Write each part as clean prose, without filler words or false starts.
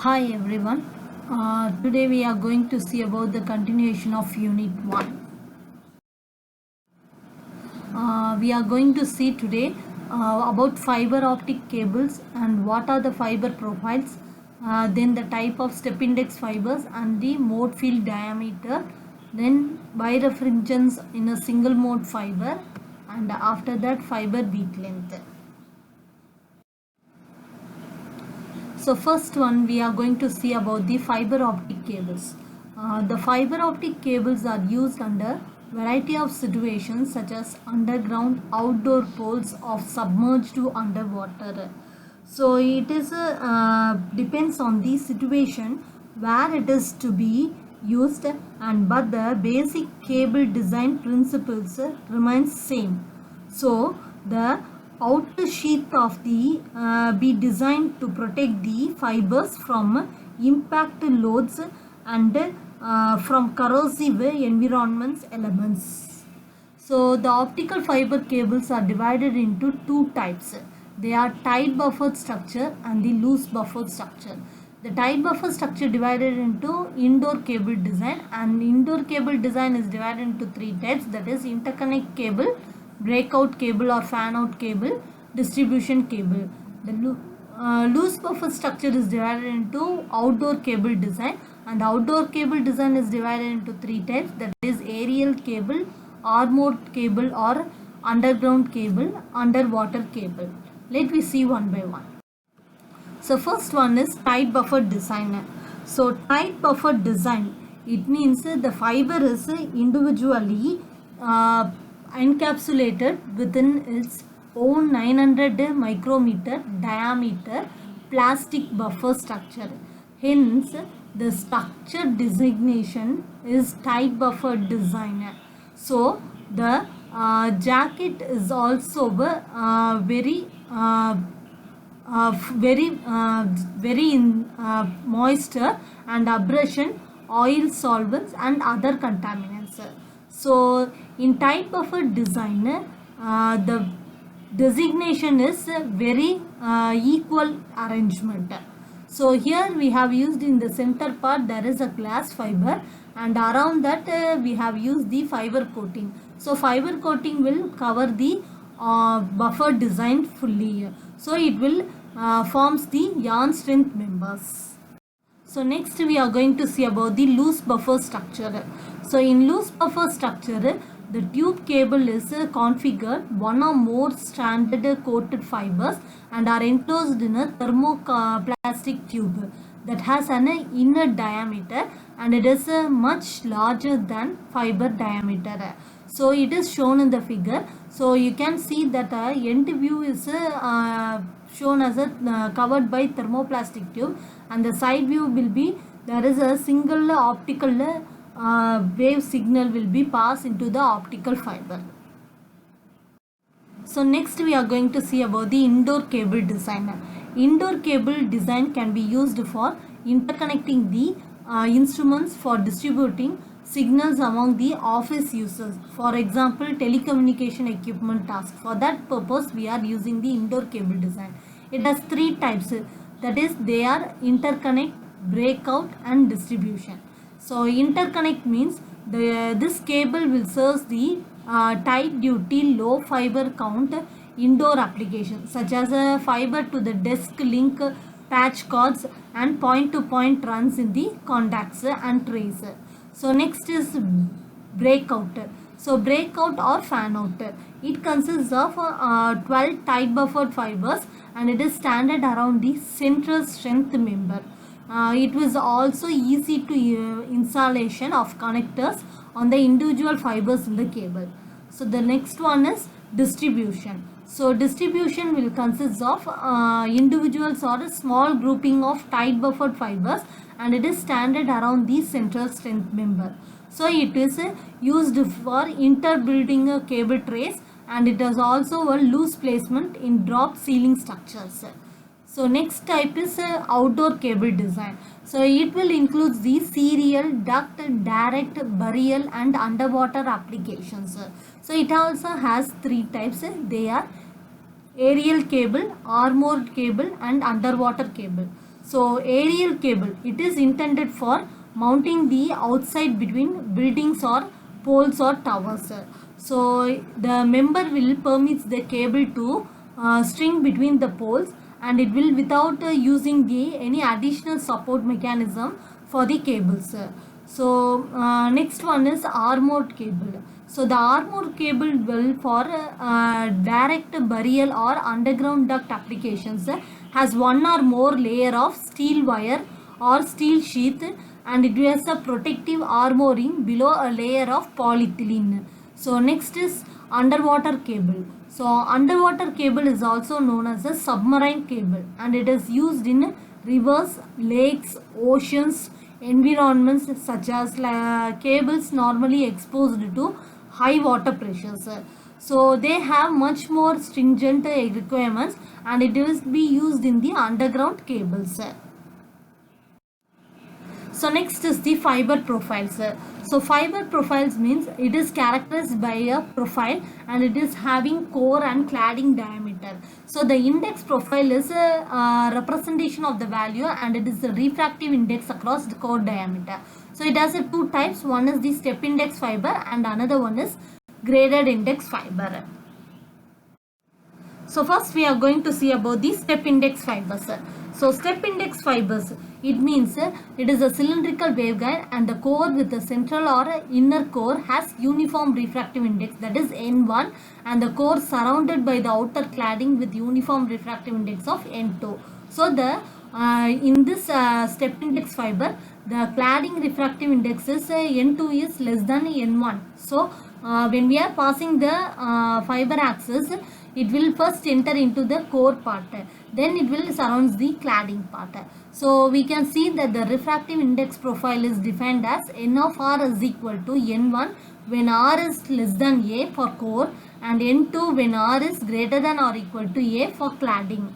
Hi everyone. Today we are going to see about the continuation of Unit 1. We are going to see today about fiber optic cables and what are the fiber profiles, then the type of step index fibers and the mode field diameter, then birefringence in a single mode fiber, and after that fiber beat length. So first one we are going to see about the fiber optic cables. The fiber optic cables are used under variety of situations such as underground, outdoor poles of submerged to underwater. So it is depends on the situation where it is to be used, and but the basic cable design principles remains same. So the outer sheath of the be designed to protect the fibers from impact loads and from corrosive environments elements. So the optical fiber cables are divided into two types. They are tight buffered structure and the loose buffered structure. The tight buffer structure divided into indoor cable design, and indoor cable design is divided into three types, that is interconnect cable, breakout cable or fan out cable, distribution cable. The loose buffer structure is divided into outdoor cable design, and outdoor cable design is divided into three types, that is aerial cable, armored cable or underground cable, underwater cable. Let me see one by one. So first one is tight buffer design. So tight buffer design, it means the fiber is individually encapsulated within its own 900 micrometer diameter plastic buffer structure. Hence the structure designation is tight buffer design. So the jacket is also very moisture and abrasion, oil solvents and other contaminants. So in tight buffer design, the designation is very equal arrangement. So here we have used in the center part there is a glass fiber, and around that we have used the fiber coating. So fiber coating will cover the buffer design fully. So it will forms the yarn strength members. So next we are going to see about the loose buffer structure. So in loose buffer structure, the tube cable is configured one or more stranded coated fibers and are enclosed in a thermoplastic tube that has an inner diameter, and it is much larger than fiber diameter. So it is shown in the figure. So you can see that end view is shown as a covered by thermoplastic tube, and the side view will be there is a single optical wave signal will be passed into the optical fiber. So next we are going to see about the indoor cable design. Indoor cable design can be used for interconnecting the instruments for distributing signals among the office users. For example, telecommunication equipment task. For that purpose, we are using the indoor cable design. It has three types. That is, they are interconnect, breakout and distribution. So interconnect means this cable will serve the tight duty low fiber count indoor applications such as a fiber to the desk link, patch cords and point to point runs in the contacts and trays. So next is breakout. So breakout or fan out, it consists of 12 tight buffered fibers, and it is standard around the central strength member. It was also easy to installation of connectors on the individual fibers in the cable. So the next one is distribution. So distribution will consist of individuals or a small grouping of tight buffered fibers, and it is standard around the central strength member. So it is used for interbuilding cable trays, and it is also a loose placement in drop ceiling structures. So next type is outdoor cable design. So it will include the serial, duct, direct, burial and underwater applications. So it also has three types. They are aerial cable, armored cable and underwater cable. So aerial cable, it is intended for mounting the outside between buildings or poles or towers. So the member will permits the cable to string between the poles, and it will without using the any additional support mechanism for the cables. So next one is armored cable. So the armored cable will for direct burial or underground duct applications has one or more layer of steel wire or steel sheath, and it has a protective armoring below a layer of polyethylene. So next is underwater cable. So underwater cable is also known as a submarine cable, and it is used in rivers, lakes, oceans, environments such as cables normally exposed to high water pressures. So they have much more stringent requirements, and it will be used in the underground cables. So next is the fiber profiles. So fiber profiles means it is characterized by a profile, and it is having core and cladding diameter. So the index profile is a representation of the value, and it is the refractive index across the core diameter. So it has two types. One is the step index fiber, and another one is graded index fiber. So first we are going to see about the step index fibers. So step index fibers, it means it is a cylindrical waveguide, and the core with the central or inner core has uniform refractive index, that is N1, and the core surrounded by the outer cladding with uniform refractive index of N2. So the in this step index fiber, the cladding refractive index is N2 is less than N1. So when we are passing the fiber axis, it will first enter into the core part, then it will surround the cladding part. So we can see that the refractive index profile is defined as N of R is equal to N1 when R is less than A for core, and N2 when R is greater than or equal to A for cladding.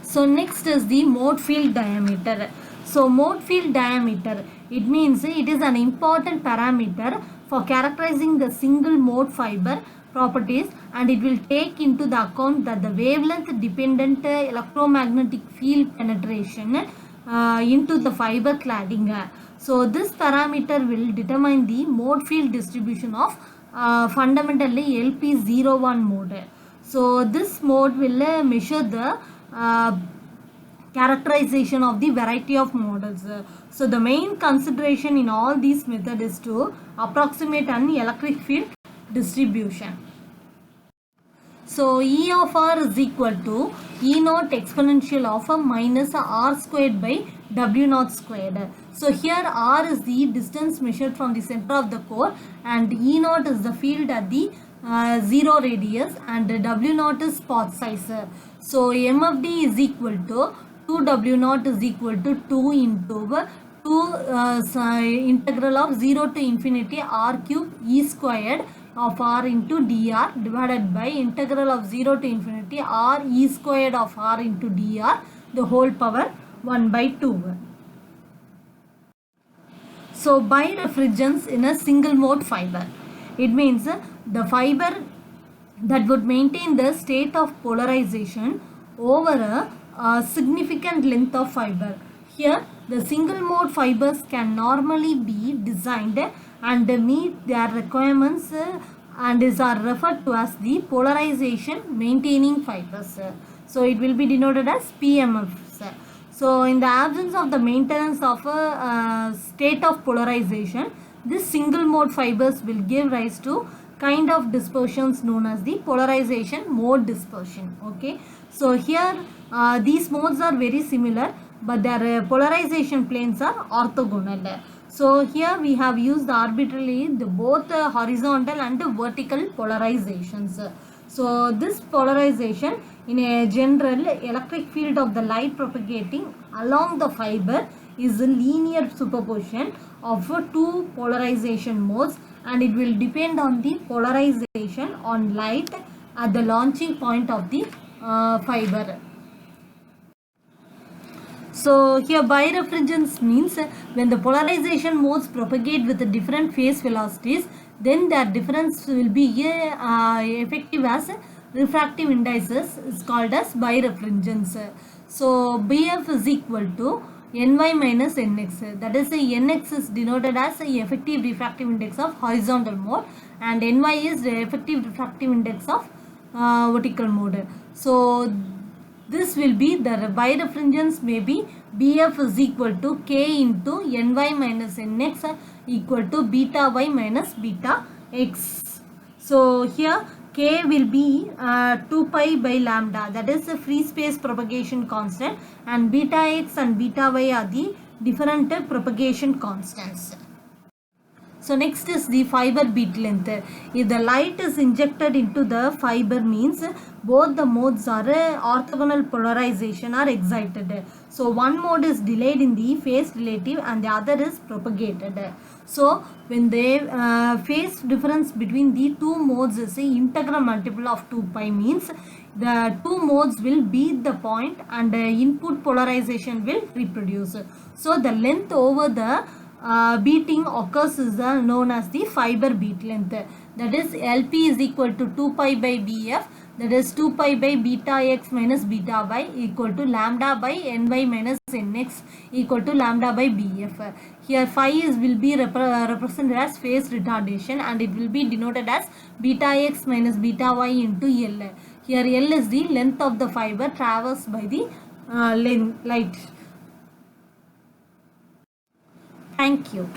So next is the mode field diameter. So mode field diameter, it means it is an important parameter for characterizing the single mode fiber properties, and it will take into the account that the wavelength dependent electromagnetic field penetration into the fiber cladding. So this parameter will determine the mode field distribution of fundamentally LP01 mode. So this mode will measure the characterization of the variety of models. So the main consideration in all these methods is to approximate an electric field distribution. So E of R is equal to E naught exponential of a minus R squared by W naught squared. So here R is the distance measured from the center of the core, and E naught is the field at the 0 radius, and W naught is path size. So M of D is equal to 2 W naught is equal to 2 into 2 integral of 0 to infinity R cube E squared of R into dr divided by integral of 0 to infinity R E squared of R into dr, the whole power 1 by 2. So birefringence in a single mode fiber, it means the fiber that would maintain the state of polarization over a significant length of fiber. Here the single mode fibers can normally be designed and meet their requirements and are referred to as the polarization maintaining fibers. So it will be denoted as PMFs. So in the absence of the maintenance of a state of polarization, this single mode fibers will give rise to kind of dispersions known as the polarization mode dispersion. Okay, so here these modes are very similar, but their polarization planes are orthogonal. So here we have used arbitrarily the both horizontal and vertical polarizations. So this polarization in a general electric field of the light propagating along the fiber is a linear superposition of two polarization modes, and it will depend on the polarization on light at the launching point of the fiber. So here birefringence means when the polarization modes propagate with different phase velocities, then their difference will be effective as refractive indices is called as birefringence. So BF is equal to Ny minus Nx. That is, Nx is denoted as the effective refractive index of horizontal mode, and Ny is the effective refractive index of vertical mode. So this will be the birefringence may be BF is equal to K into Ny minus Nx equal to beta y minus beta x. So here K will be 2 pi by lambda, that is the free space propagation constant, and beta x and beta y are the different propagation constants. So next is the fiber beat length. If the light is injected into the fiber, means both the modes are orthogonal polarization are excited. So one mode is delayed in the phase relative and the other is propagated. So when the phase difference between the two modes is an integral multiple of 2 pi, means the two modes will beat the point and input polarization will reproduce. So the length over the beating occurs is known as the fiber beat length. That is, LP is equal to 2 pi by BF, that is 2 pi by beta x minus beta y equal to lambda by Ny minus Nx equal to lambda by BF. Here phi will be represented as phase retardation, and it will be denoted as beta x minus beta y into L. Here L is the length of the fiber traversed by the light. Thank you.